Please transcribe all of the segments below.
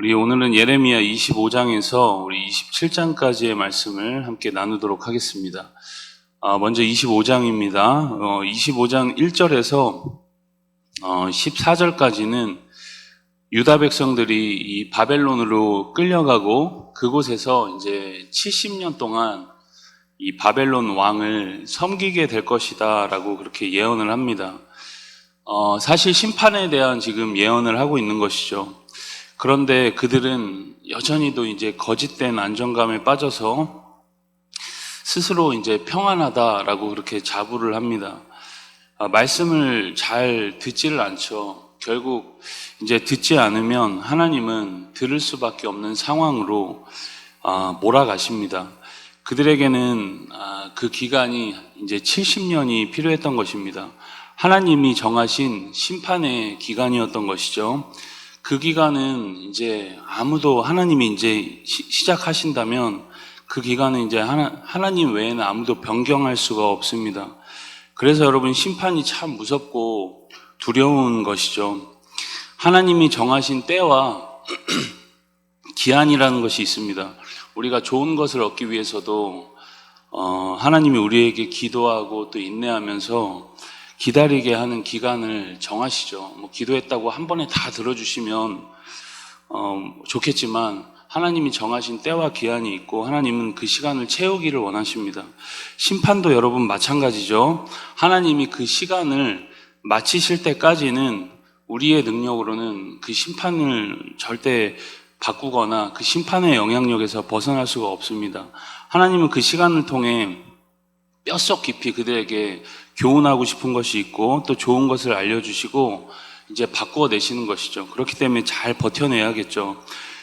우리 오늘은 예레미야 25장에서 우리 27장까지의 말씀을 함께 나누도록 하겠습니다. 먼저 25장입니다. 25장 1절에서 14절까지는 유다 백성들이 이 바벨론으로 끌려가고 그곳에서 이제 70년 동안 이 바벨론 왕을 섬기게 될 것이다 라고 그렇게 예언을 합니다. 사실 심판에 대한 지금 예언을 하고 있는 것이죠. 그런데 그들은 여전히도 이제 거짓된 안정감에 빠져서 스스로 이제 평안하다라고 그렇게 자부를 합니다. 말씀을 잘 듣지를 않죠. 결국 이제 듣지 않으면 하나님은 들을 수밖에 없는 상황으로 몰아가십니다. 그들에게는 그 기간이 이제 70년이 필요했던 것입니다. 하나님이 정하신 심판의 기간이었던 것이죠. 그 기간은 이제 아무도 하나님이 이제 시작하신다면 그 기간은 이제 하나님 외에는 아무도 변경할 수가 없습니다. 그래서 여러분 심판이 참 무섭고 두려운 것이죠. 하나님이 정하신 때와 기한이라는 것이 있습니다. 우리가 좋은 것을 얻기 위해서도 하나님이 우리에게 기도하고 또 인내하면서 기다리게 하는 기간을 정하시죠. 기도했다고 한 번에 다 들어주시면 좋겠지만 하나님이 정하신 때와 기한이 있고 하나님은 그 시간을 채우기를 원하십니다. 심판도 여러분 마찬가지죠. 하나님이 그 시간을 마치실 때까지는 우리의 능력으로는 그 심판을 절대 바꾸거나 그 심판의 영향력에서 벗어날 수가 없습니다. 하나님은 그 시간을 통해 뼛속 깊이 그들에게 교훈하고 싶은 것이 있고 또 좋은 것을 알려주시고 이제 바꾸어내시는 것이죠. 그렇기 때문에 잘 버텨내야겠죠.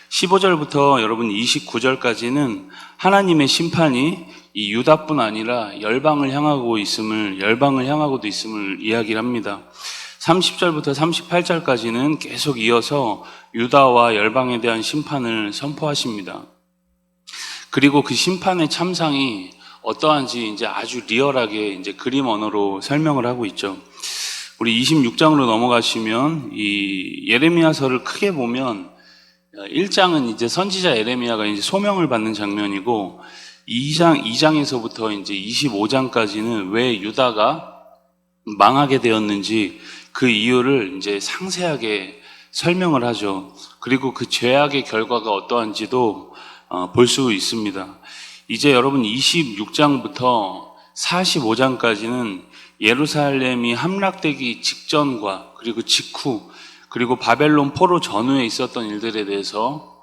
15절부터 여러분 29절까지는 하나님의 심판이 이 유다뿐 아니라 열방을 향하고도 있음을 이야기를 합니다. 30절부터 38절까지는 계속 이어서 유다와 열방에 대한 심판을 선포하십니다. 그리고 그 심판의 참상이 어떠한지 이제 아주 리얼하게 이제 그림 언어로 설명을 하고 있죠. 우리 26장으로 넘어가시면 이 예레미야서를 크게 보면 1장은 이제 선지자 예레미야가 이제 소명을 받는 장면이고 2장에서부터 이제 25장까지는 왜 유다가 망하게 되었는지 그 이유를 이제 상세하게 설명을 하죠. 그리고 그 죄악의 결과가 어떠한지도 볼 수 있습니다. 이제 여러분 26장부터 45장까지는 예루살렘이 함락되기 직전과 그리고 직후 그리고 바벨론 포로 전후에 있었던 일들에 대해서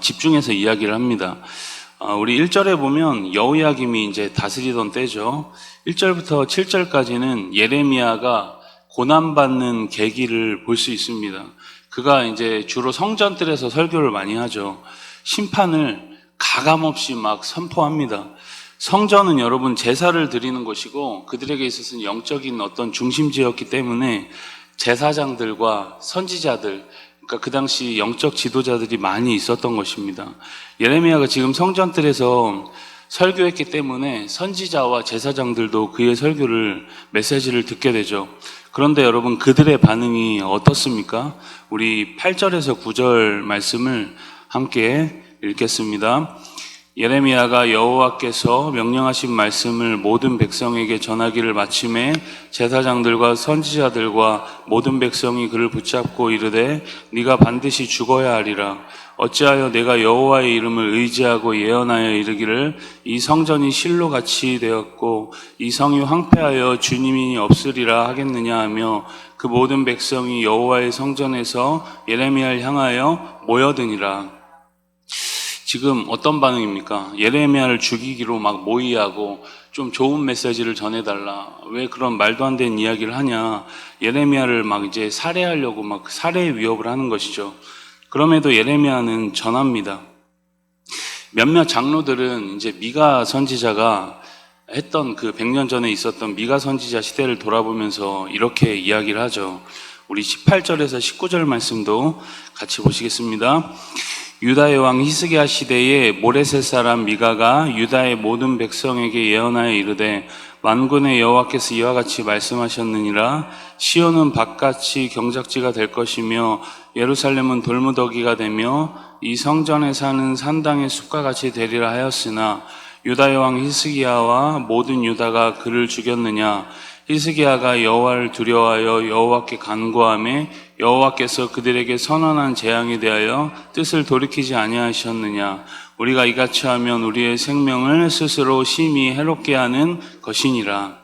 집중해서 이야기를 합니다. 우리 1절에 보면 여호야김이 이제 다스리던 때죠. 1절부터 7절까지는 예레미야가 고난받는 계기를 볼 수 있습니다. 그가 이제 주로 성전뜰에서 설교를 많이 하죠. 심판을 가감없이 막 선포합니다. 성전은 여러분 제사를 드리는 곳이고 그들에게 있어서는 영적인 어떤 중심지였기 때문에 제사장들과 선지자들, 그러니까 그 당시 영적 지도자들이 많이 있었던 것입니다. 예레미야가 지금 성전뜰에서 설교했기 때문에 선지자와 제사장들도 그의 메시지를 듣게 되죠. 그런데 여러분 그들의 반응이 어떻습니까? 우리 8절에서 9절 말씀을 함께 읽겠습니다. 예레미야가 여호와께서 명령하신 말씀을 모든 백성에게 전하기를 마침에 제사장들과 선지자들과 모든 백성이 그를 붙잡고 이르되 네가 반드시 죽어야 하리라. 어찌하여 내가 여호와의 이름을 의지하고 예언하여 이르기를 이 성전이 실로같이 되었고 이 성이 황폐하여 주님이 없으리라 하겠느냐 하며 그 모든 백성이 여호와의 성전에서 예레미야를 향하여 모여드니라. 지금 어떤 반응입니까? 예레미야를 죽이기로 막 모의하고 좀 좋은 메시지를 전해달라. 왜 그런 말도 안 되는 이야기를 하냐. 예레미야를 막 이제 살해하려고 막 살해 위협을 하는 것이죠. 그럼에도 예레미야는 전합니다. 몇몇 장로들은 이제 미가 선지자가 했던 그 100년 전에 있었던 미가 선지자 시대를 돌아보면서 이렇게 이야기를 하죠. 우리 18절에서 19절 말씀도 같이 보시겠습니다. 유다의 왕 히스기야 시대에 모레셋 사람 미가가 유다의 모든 백성에게 예언하여 이르되 만군의 여호와께서 이와 같이 말씀하셨느니라. 시온은 밭같이 경작지가 될 것이며 예루살렘은 돌무더기가 되며 이 성전에 사는 산당의 숲과 같이 되리라 하였으나 유다의 왕 히스기야와 모든 유다가 그를 죽였느냐. 히스기야가 여호와를 두려워하여 여호와께 간구하며 여호와께서 그들에게 선언한 재앙에 대하여 뜻을 돌이키지 아니하셨느냐. 우리가 이같이 하면 우리의 생명을 스스로 심히 해롭게 하는 것이니라.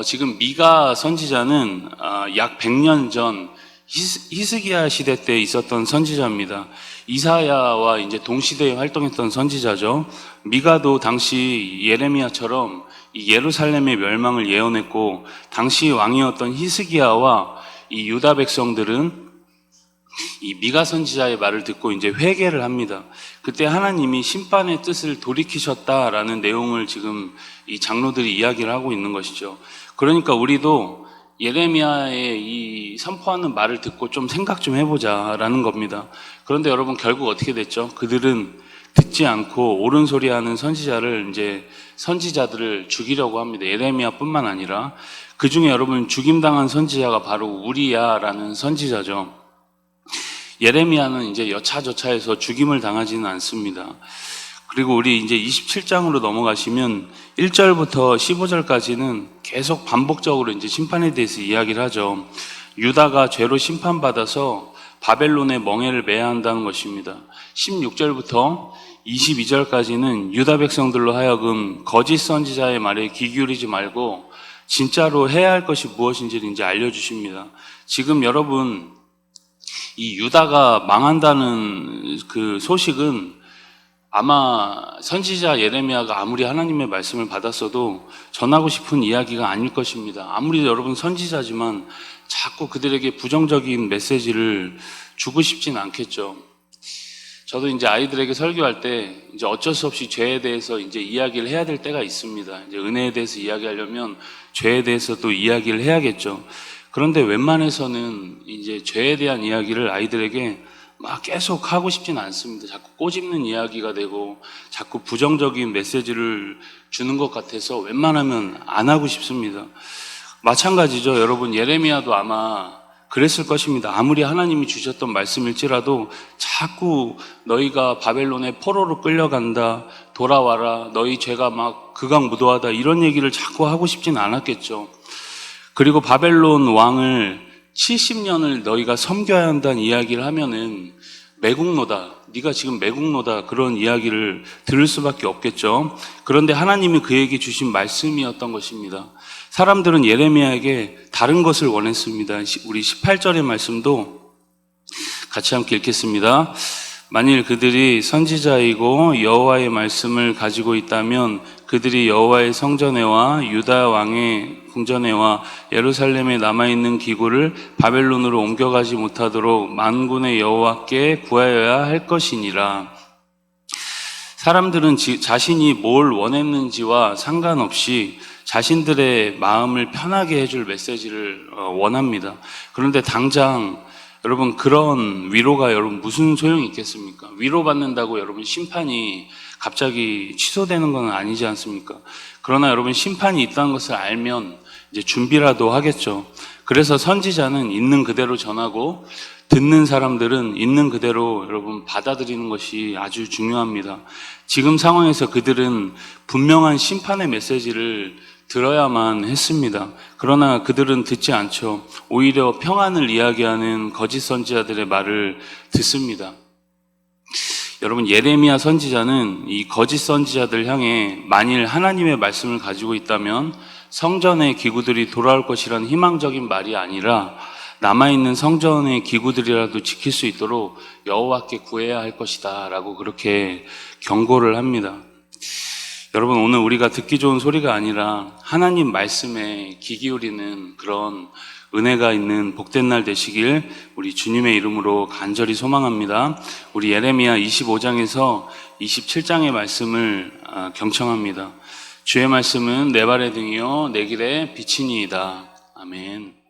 지금 미가 선지자는 약 100년 전 히스기야 시대 때 있었던 선지자입니다. 이사야와 이제 동시대에 활동했던 선지자죠. 미가도 당시 예레미야처럼 이 예루살렘의 멸망을 예언했고, 당시 왕이었던 히스기야와 이 유다 백성들은 이 미가 선지자의 말을 듣고 이제 회개를 합니다. 그때 하나님이 심판의 뜻을 돌이키셨다라는 내용을 지금 이 장로들이 이야기를 하고 있는 것이죠. 그러니까 우리도 예레미야의 이 선포하는 말을 듣고 좀 생각 좀 해보자라는 겁니다. 그런데 여러분, 결국 어떻게 됐죠? 그들은 듣지 않고 옳은 소리 하는 선지자들을 죽이려고 합니다. 예레미야뿐만 아니라 그 중에 여러분, 죽임당한 선지자가 바로 우리야라는 선지자죠. 예레미야는 이제 여차저차해서 죽임을 당하지는 않습니다. 그리고 우리 이제 27장으로 넘어가시면 1절부터 15절까지는 계속 반복적으로 이제 심판에 대해서 이야기를 하죠. 유다가 죄로 심판받아서 바벨론의 멍에를 매야 한다는 것입니다. 16절부터 22절까지는 유다 백성들로 하여금 거짓 선지자의 말에 귀 기울이지 말고 진짜로 해야 할 것이 무엇인지를 이제 알려주십니다. 지금 여러분, 이 유다가 망한다는 그 소식은 아마 선지자 예레미야가 아무리 하나님의 말씀을 받았어도 전하고 싶은 이야기가 아닐 것입니다. 아무리 여러분 선지자지만 자꾸 그들에게 부정적인 메시지를 주고 싶진 않겠죠. 저도 이제 아이들에게 설교할 때 이제 어쩔 수 없이 죄에 대해서 이제 이야기를 해야 될 때가 있습니다. 이제 은혜에 대해서 이야기하려면 죄에 대해서 또 이야기를 해야겠죠. 그런데 웬만해서는 이제 죄에 대한 이야기를 아이들에게 막 계속 하고 싶진 않습니다. 자꾸 꼬집는 이야기가 되고 자꾸 부정적인 메시지를 주는 것 같아서 웬만하면 안 하고 싶습니다. 마찬가지죠. 여러분, 예레미야도 아마 그랬을 것입니다. 아무리 하나님이 주셨던 말씀일지라도 자꾸 너희가 바벨론의 포로로 끌려간다, 돌아와라, 너희 죄가 막 극악무도하다, 이런 얘기를 자꾸 하고 싶진 않았겠죠. 그리고 바벨론 왕을 70년을 너희가 섬겨야 한다는 이야기를 하면은 매국노다, 네가 지금 매국노다, 그런 이야기를 들을 수밖에 없겠죠. 그런데 하나님이 그에게 주신 말씀이었던 것입니다. 사람들은 예레미야에게 다른 것을 원했습니다. 우리 18절의 말씀도 같이 함께 읽겠습니다. 만일 그들이 선지자이고 여호와의 말씀을 가지고 있다면 그들이 여호와의 성전에와 유다 왕의 궁전에와 예루살렘에 남아있는 기구를 바벨론으로 옮겨가지 못하도록 만군의 여호와께 구하여야 할 것이니라. 사람들은 자신이 뭘 원했는지와 상관없이 자신들의 마음을 편하게 해줄 메시지를 원합니다. 그런데 당장 여러분, 그런 위로가 여러분 무슨 소용이 있겠습니까? 위로받는다고 여러분 심판이 갑자기 취소되는 건 아니지 않습니까? 그러나 여러분, 심판이 있다는 것을 알면 이제 준비라도 하겠죠. 그래서 선지자는 있는 그대로 전하고 듣는 사람들은 있는 그대로 여러분 받아들이는 것이 아주 중요합니다. 지금 상황에서 그들은 분명한 심판의 메시지를 들어야만 했습니다. 그러나 그들은 듣지 않죠. 오히려 평안을 이야기하는 거짓 선지자들의 말을 듣습니다. 여러분, 예레미야 선지자는 이 거짓 선지자들 향해 만일 하나님의 말씀을 가지고 있다면 성전의 기구들이 돌아올 것이라는 희망적인 말이 아니라 남아있는 성전의 기구들이라도 지킬 수 있도록 여호와께 구해야 할 것이다 라고 그렇게 경고를 합니다. 여러분, 오늘 우리가 듣기 좋은 소리가 아니라 하나님 말씀에 귀 기울이는 그런 은혜가 있는 복된 날 되시길 우리 주님의 이름으로 간절히 소망합니다. 우리 예레미야 25장에서 27장의 말씀을 경청합니다. 주의 말씀은 내 발의 등이요 내 길의 빛이니이다. 아멘.